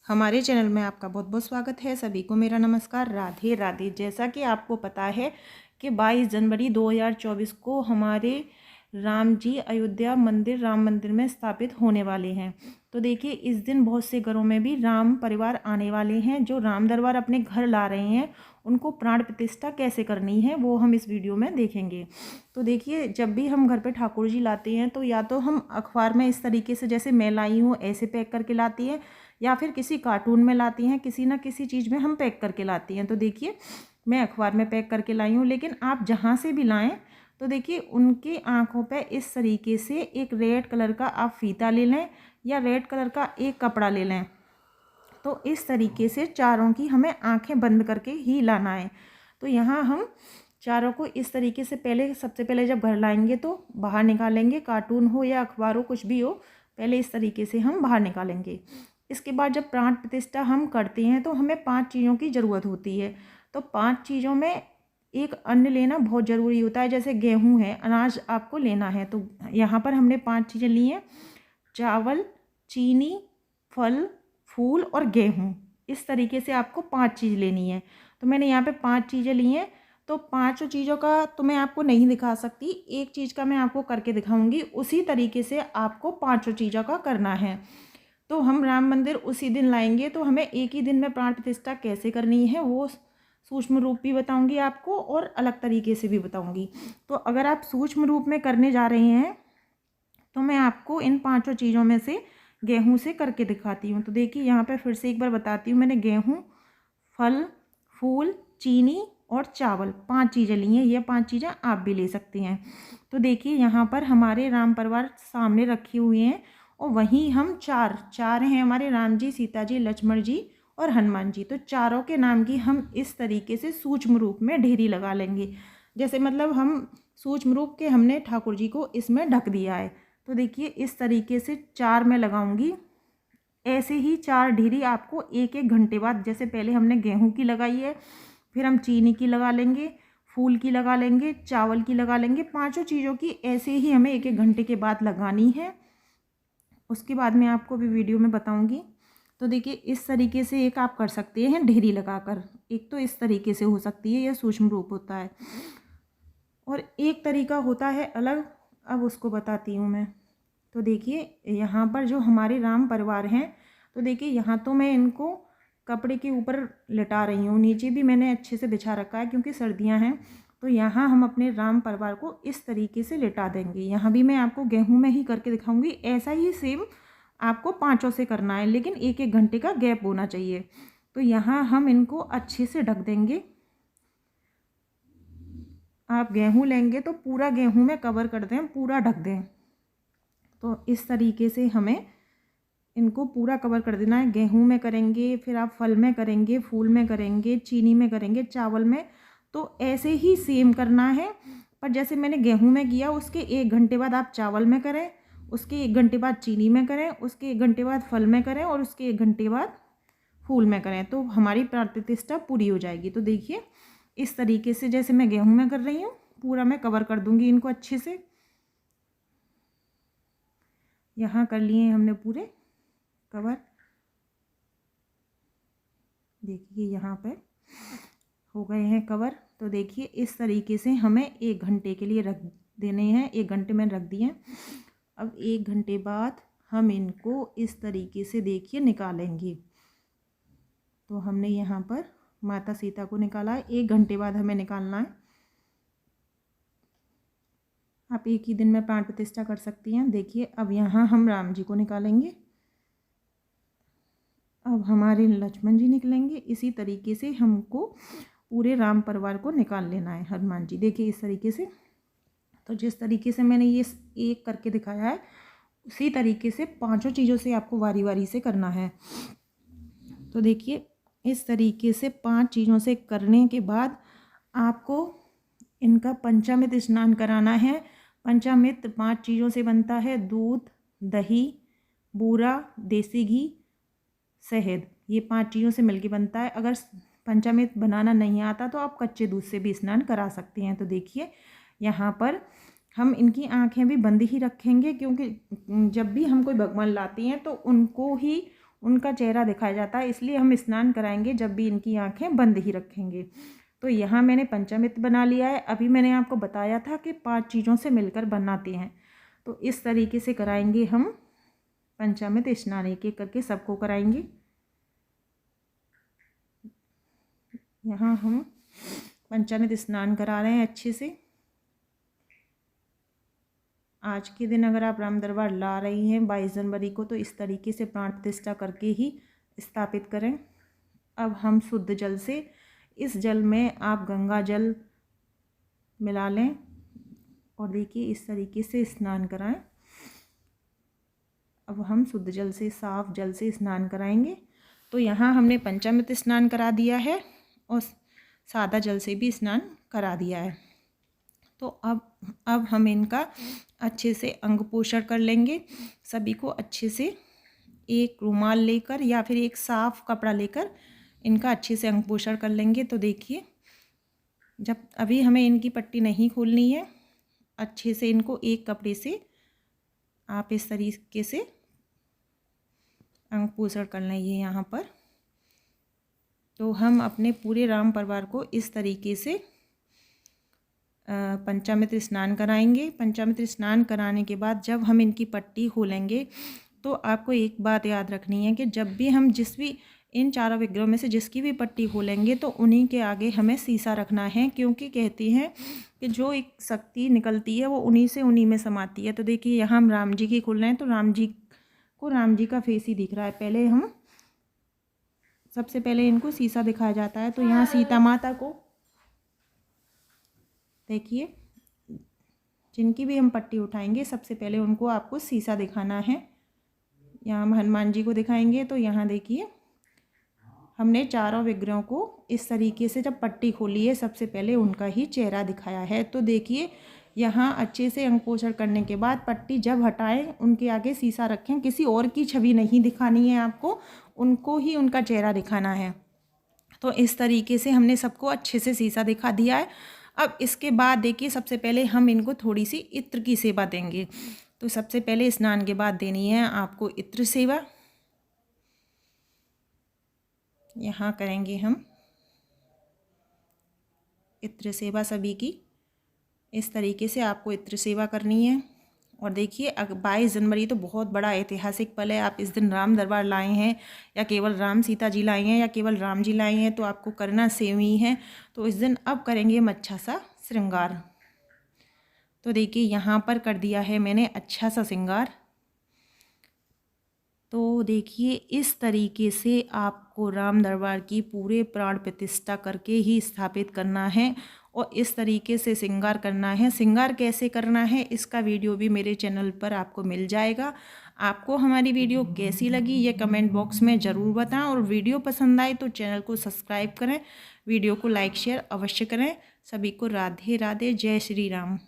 हमारे चैनल में आपका बहुत बहुत स्वागत है। सभी को मेरा नमस्कार। राधे राधे। जैसा कि आपको पता है कि 22 जनवरी 2024 को हमारे राम जी अयोध्या मंदिर राम मंदिर में स्थापित होने वाले हैं। तो देखिए, इस दिन बहुत से घरों में भी राम परिवार आने वाले हैं। जो राम दरबार अपने घर ला रहे हैं, उनको प्राण प्रतिष्ठा कैसे करनी है वो हम इस वीडियो में देखेंगे। तो देखिए, जब भी हम घर पे ठाकुर जी लाते हैं तो या तो हम अखबार में इस तरीके से, जैसे मैं लाई हूँ, ऐसे पैक करके लाती है, या फिर किसी कार्टून में लाती हैं, किसी ना किसी चीज़ में हम पैक करके लाती हैं। तो देखिए, मैं अखबार में पैक करके लाई हूँ, लेकिन आप जहाँ से भी लाएं तो देखिए उनकी आँखों पे इस तरीके से एक रेड कलर का आप फीता ले लें या रेड कलर का एक कपड़ा ले लें। तो इस तरीके से चारों की हमें आंखें बंद करके ही लाना है। तो यहाँ हम चारों को इस तरीके से सबसे पहले जब घर लाएंगे तो बाहर निकालेंगे, कार्टून हो या अखबार हो, कुछ भी हो, पहले इस तरीके से हम बाहर निकालेंगे। इसके बाद जब प्राण प्रतिष्ठा हम करते हैं तो हमें 5 चीज़ों की ज़रूरत होती है। तो 5 चीज़ों में एक अन्न लेना बहुत ज़रूरी होता है। जैसे गेहूँ है, अनाज आपको लेना है। तो यहाँ पर हमने 5 चीज़ें ली हैं: चावल, चीनी, फल, फूल और गेहूँ। इस तरीके से आपको 5 चीज़ लेनी है। तो मैंने यहाँ पे 5 चीज़ें ली हैं। तो पाँचों चीज़ों का तो मैं आपको नहीं दिखा सकती, एक चीज़ का मैं आपको करके दिखाऊंगी। उसी तरीके से आपको पाँचों चीज़ों का करना है। तो हम राम मंदिर उसी दिन लाएंगे, तो हमें एक ही दिन में प्राण प्रतिष्ठा कैसे करनी है वो सूक्ष्म रूप भी बताऊंगी आपको और अलग तरीके से भी बताऊंगी। तो अगर आप सूक्ष्म रूप में करने जा रहे हैं तो मैं आपको इन 5 चीज़ों में से गेहूं से करके दिखाती हूँ। तो देखिए, यहाँ पे फिर से एक बार बताती हूँ। मैंने गेहूं, फल, फूल, चीनी और चावल 5 चीज़ें ली हैं। ये 5 चीज़ें आप भी ले सकती हैं। तो देखिए, यहाँ पर हमारे राम परिवार सामने रखे हुए हैं और वहीं हम चार हैं हमारे: राम जी, सीता जी, लक्ष्मण जी और हनुमान जी। तो चारों के नाम की हम इस तरीके से सूक्ष्म रूप में ढेरी लगा लेंगे। जैसे मतलब हम सूक्ष्म रूप के हमने ठाकुर जी को इसमें ढक दिया है। तो देखिए, इस तरीके से 4 मैं लगाऊंगी। ऐसे ही 4 ढेरी आपको एक एक घंटे बाद, जैसे पहले हमने गेहूं की लगाई है, फिर हम चीनी की लगा लेंगे, फूल की लगा लेंगे, चावल की लगा लेंगे। 5 चीज़ों की ऐसे ही हमें एक एक घंटे के बाद लगानी है। उसके बाद मैं आपको भी वीडियो में बताऊंगी। तो देखिए, इस तरीके से एक आप कर सकते हैं ढेरी लगाकर। एक तो इस तरीके से हो सकती है, यह सूक्ष्म रूप होता है, और एक तरीका होता है अलग। अब उसको बताती हूँ मैं। तो देखिए, यहाँ पर जो हमारे राम परिवार हैं, तो देखिए यहाँ तो मैं इनको कपड़े के ऊपर लिटा रही हूँ, नीचे भी मैंने अच्छे से बिछा रखा है क्योंकि सर्दियाँ हैं। तो यहाँ हम अपने राम परिवार को इस तरीके से लिटा देंगे। यहाँ भी मैं आपको गेहूं में ही करके दिखाऊंगी। ऐसा ही सेम आपको 5 से करना है, लेकिन एक एक घंटे का गैप होना चाहिए। तो यहाँ हम इनको अच्छे से ढक देंगे। आप गेहूं लेंगे तो पूरा गेहूं में कवर कर दें, पूरा ढक दें। तो इस तरीके से हमें इनको पूरा कवर कर देना है। गेहूं में करेंगे, फिर आप फल में करेंगे, फूल में करेंगे, चीनी में करेंगे, चावल में। तो ऐसे ही सेम करना है। पर जैसे मैंने गेहूं में किया, उसके 1 घंटे बाद आप चावल में करें, उसके 1 घंटे बाद चीनी में करें, उसके 1 घंटे बाद फल में करें और उसके 1 घंटे बाद फूल में करें। तो हमारी प्राण प्रतिष्ठा पूरी हो जाएगी। तो देखिए, इस तरीके से जैसे मैं गेहूं में कर रही हूँ, पूरा मैं कवर कर दूंगी इनको अच्छे से। यहाँ कर लिए हमने पूरे कवर। देखिए, यहाँ पे हो गए हैं कवर। तो देखिए, इस तरीके से हमें 1 घंटे के लिए रख देने हैं। 1 घंटे में रख दिए। अब 1 घंटे बाद हम इनको इस तरीके से देखिए निकालेंगे। तो हमने यहाँ पर माता सीता को निकाला है। 1 घंटे बाद हमें निकालना है। आप एक ही दिन में प्राण प्रतिष्ठा कर सकती हैं। देखिए, अब यहाँ हम राम जी को निकालेंगे। अब हमारे लक्ष्मण जी निकलेंगे। इसी तरीके से हमको पूरे राम परिवार को निकाल लेना है। हनुमान जी देखिए इस तरीके से। तो जिस तरीके से मैंने ये एक करके दिखाया है, उसी तरीके से 5 चीज़ों से आपको वारी वारी से करना है। तो देखिए, इस तरीके से 5 चीज़ों से करने के बाद आपको इनका पंचामृत स्नान कराना है। पंचामृत 5 चीज़ों से बनता है: दूध, दही, बूरा, देसी घी, शहद। ये 5 चीज़ों से मिलके बनता है। अगर पंचामृत बनाना नहीं आता तो आप कच्चे दूध से भी स्नान करा सकती हैं। तो देखिए, यहाँ पर हम इनकी आंखें भी बंद ही रखेंगे, क्योंकि जब भी हम कोई भगवान लाते हैं तो उनको ही उनका चेहरा दिखाया जाता है, इसलिए हम स्नान कराएंगे जब भी इनकी आंखें बंद ही रखेंगे। तो यहाँ मैंने पंचामृत बना लिया है। अभी मैंने आपको बताया था कि 5 चीज़ों से मिलकर बनाते हैं, तो इस तरीके से कराएंगे हम पंचामृत स्नान, एक एक करके सबको कराएंगे। यहाँ हम पंचामृत स्नान करा रहे हैं अच्छे से। आज के दिन अगर आप राम दरबार ला रही हैं 22 जनवरी को, तो इस तरीके से प्राण प्रतिष्ठा करके ही स्थापित करें। अब हम शुद्ध जल से, इस जल में आप गंगा जल मिला लें और देखिए इस तरीके से स्नान कराएं। अब हम शुद्ध जल से, साफ जल से स्नान कराएंगे। तो यहाँ हमने पंचामृत स्नान करा दिया है और सादा जल से भी स्नान करा दिया है। तो अब हम इनका अच्छे से अंग पोषण कर लेंगे। सभी को अच्छे से एक रुमाल लेकर या फिर एक साफ कपड़ा लेकर इनका अच्छे से अंग पोषण कर लेंगे। तो देखिए, जब अभी हमें इनकी पट्टी नहीं खोलनी है, अच्छे से इनको एक कपड़े से आप इस तरीके से अंग पोषण कर लेंगे यहाँ पर। तो हम अपने पूरे राम परिवार को इस तरीके से पंचामृत स्नान कराएंगे। पंचामृत स्नान कराने के बाद जब हम इनकी पट्टी खोलेंगे, तो आपको एक बात याद रखनी है कि जब भी हम जिस भी इन चारों विग्रहों में से जिसकी भी पट्टी खोलेंगे, तो उन्हीं के आगे हमें शीशा रखना है, क्योंकि कहती हैं कि जो एक शक्ति निकलती है वो उन्हीं से उन्हीं में समाती है। तो देखिए यहाँ हम राम जी की खोल रहे हैं, तो राम जी को राम जी का फेस ही दिख रहा है। पहले हम सबसे पहले इनको शीशा दिखाया जाता है। तो यहाँ सीता माता को देखिए, जिनकी भी हम पट्टी उठाएंगे सबसे पहले उनको आपको शीशा दिखाना है। यहाँ हम हनुमान जी को दिखाएंगे। तो यहाँ देखिए हमने चारों विग्रहों को इस तरीके से जब पट्टी खोली है, सबसे पहले उनका ही चेहरा दिखाया है। तो देखिए यहाँ अच्छे से अंग पोषण करने के बाद पट्टी जब हटाएं, उनके आगे शीशा रखें। किसी और की छवि नहीं दिखानी है आपको, उनको ही उनका चेहरा दिखाना है। तो इस तरीके से हमने सबको अच्छे से शीशा दिखा दिया है। अब इसके बाद देखिए, सबसे पहले हम इनको थोड़ी सी इत्र की सेवा देंगे। तो सबसे पहले स्नान के बाद देनी है आपको इत्र सेवा। यहाँ करेंगे हम इत्र सेवा सभी की। इस तरीके से आपको इत्र सेवा करनी है। और देखिए 22 जनवरी तो बहुत बड़ा ऐतिहासिक पल है। आप इस दिन राम दरबार लाए हैं, या केवल राम सीता जी लाए हैं, या केवल राम जी लाए हैं, तो आपको करना सेम ही है। तो इस दिन अब करेंगे हम अच्छा सा श्रृंगार। तो देखिए यहाँ पर कर दिया है मैंने अच्छा सा श्रृंगार। तो देखिए इस तरीके से आपको राम दरबार की पूरे प्राण प्रतिष्ठा करके ही स्थापित करना है और इस तरीके से श्रृंगार करना है। श्रृंगार कैसे करना है इसका वीडियो भी मेरे चैनल पर आपको मिल जाएगा। आपको हमारी वीडियो कैसी लगी ये कमेंट बॉक्स में ज़रूर बताएं, और वीडियो पसंद आए तो चैनल को सब्सक्राइब करें, वीडियो को लाइक शेयर अवश्य करें। सभी को राधे राधे, जय श्री राम।